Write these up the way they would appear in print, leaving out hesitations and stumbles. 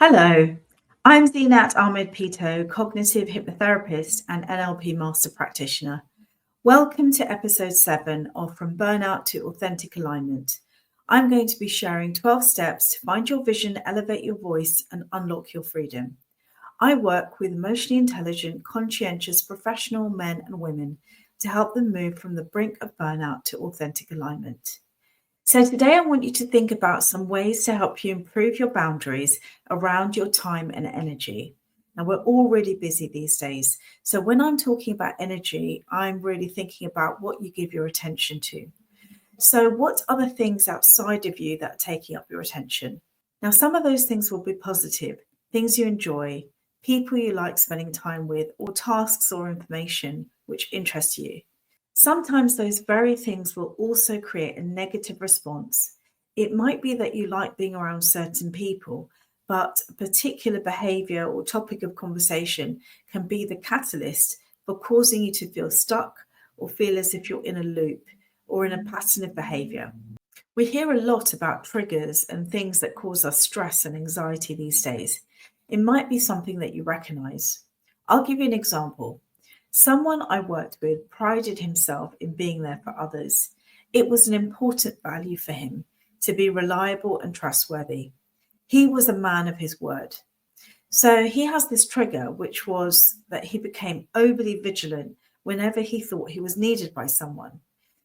Hello, I'm Zeenat Ahmed-Peto, cognitive hypnotherapist and NLP master practitioner. Welcome to episode 7 of From Burnout to Authentic Alignment. I'm going to be sharing 12 steps to find your vision, elevate your voice, and unlock your freedom. I work with emotionally intelligent, conscientious, professional men and women to help them move from the brink of burnout to authentic alignment. So, today I want you to think about some ways to help you improve your boundaries around your time and energy. Now, we're all really busy these days. So, when I'm talking about energy, I'm really thinking about what you give your attention to. So, what are the things outside of you that are taking up your attention? Now, some of those things will be positive, things you enjoy, people you like spending time with, or tasks or information which interest you. Sometimes those very things will also create a negative response. It might be that you like being around certain people, but a particular behavior or topic of conversation can be the catalyst for causing you to feel stuck or feel as if you're in a loop or in a pattern of behavior. We hear a lot about triggers and things that cause us stress and anxiety these days. It might be something that you recognize. I'll give you an example. Someone I worked with prided himself in being there for others. It was an important value for him to be reliable and trustworthy. He was a man of his word. So he has this trigger, which was that he became overly vigilant whenever he thought he was needed by someone.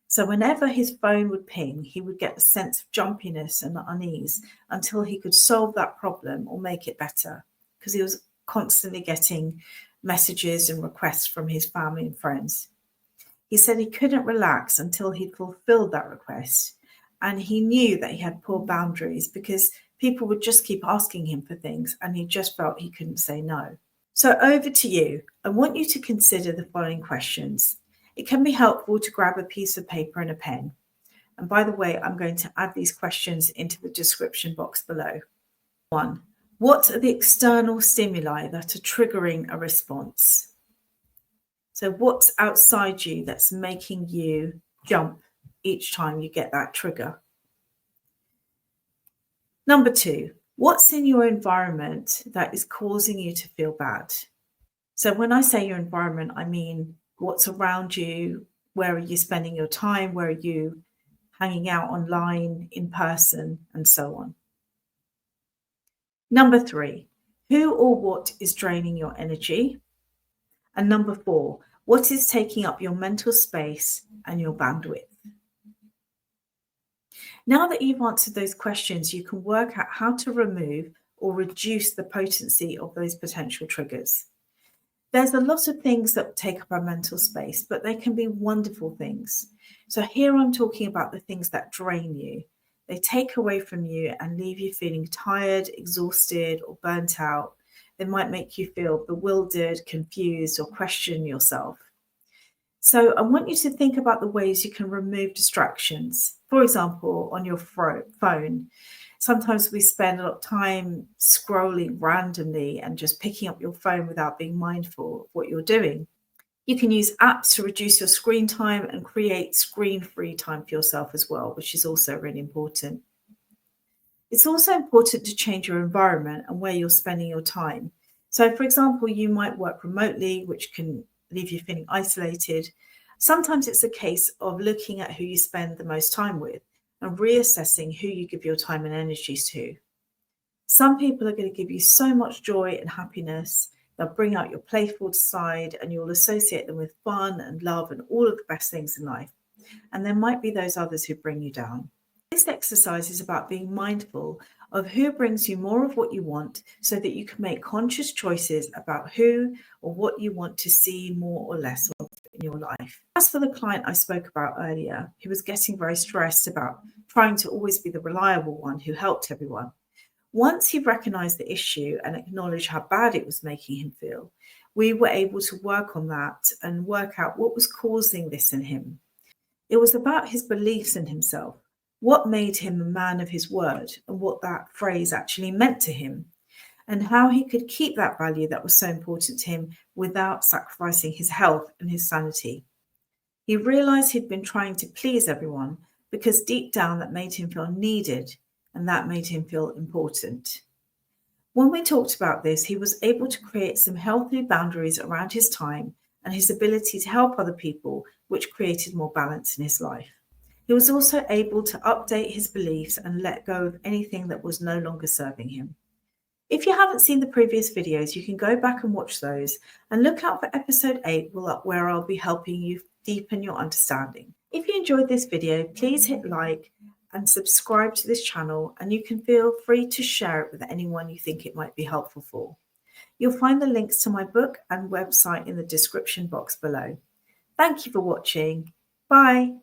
So whenever his phone would ping, he would get a sense of jumpiness and unease until he could solve that problem or make it better, because he was constantly getting messages and requests from his family and friends. He said he couldn't relax until he'd fulfilled that request. And he knew that he had poor boundaries because people would just keep asking him for things and he just felt he couldn't say no. So over to you. I want you to consider the following questions. It can be helpful to grab a piece of paper and a pen. And by the way, I'm going to add these questions into the description box below. 1. What are the external stimuli that are triggering a response? So what's outside you that's making you jump each time you get that trigger? Number 2, what's in your environment that is causing you to feel bad? So when I say your environment, I mean what's around you, where are you spending your time, where are you hanging out online, in person, and so on. Number 3, who or what is draining your energy? And number 4, what is taking up your mental space and your bandwidth? Now that you've answered those questions, you can work out how to remove or reduce the potency of those potential triggers. There's a lot of things that take up our mental space, but they can be wonderful things. So here I'm talking about the things that drain you. They take away from you and leave you feeling tired, exhausted, or burnt out. They might make you feel bewildered, confused, or question yourself. So I want you to think about the ways you can remove distractions. For example, on your phone. Sometimes we spend a lot of time scrolling randomly and just picking up your phone without being mindful of what you're doing. You can use apps to reduce your screen time and create screen-free time for yourself as well, which is also really important. It's also important to change your environment and where you're spending your time. So, for example, you might work remotely, which can leave you feeling isolated. Sometimes it's a case of looking at who you spend the most time with and reassessing who you give your time and energies to. Some people are going to give you so much joy and happiness. They'll bring out your playful side and you'll associate them with fun and love and all of the best things in life. And there might be those others who bring you down. This exercise is about being mindful of who brings you more of what you want so that you can make conscious choices about who or what you want to see more or less of in your life. As for the client I spoke about earlier, who was getting very stressed about trying to always be the reliable one who helped everyone, once he recognized the issue and acknowledged how bad it was making him feel, we were able to work on that and work out what was causing this in him. It was about his beliefs in himself, what made him a man of his word and what that phrase actually meant to him, and how he could keep that value that was so important to him without sacrificing his health and his sanity. He realized he'd been trying to please everyone because deep down that made him feel needed and that made him feel important. When we talked about this, he was able to create some healthy boundaries around his time and his ability to help other people, which created more balance in his life. He was also able to update his beliefs and let go of anything that was no longer serving him. If you haven't seen the previous videos, you can go back and watch those and look out for episode 8 where I'll be helping you deepen your understanding. If you enjoyed this video, please hit like and subscribe to this channel, and you can feel free to share it with anyone you think it might be helpful for. You'll find the links to my book and website in the description box below. Thank you for watching. Bye.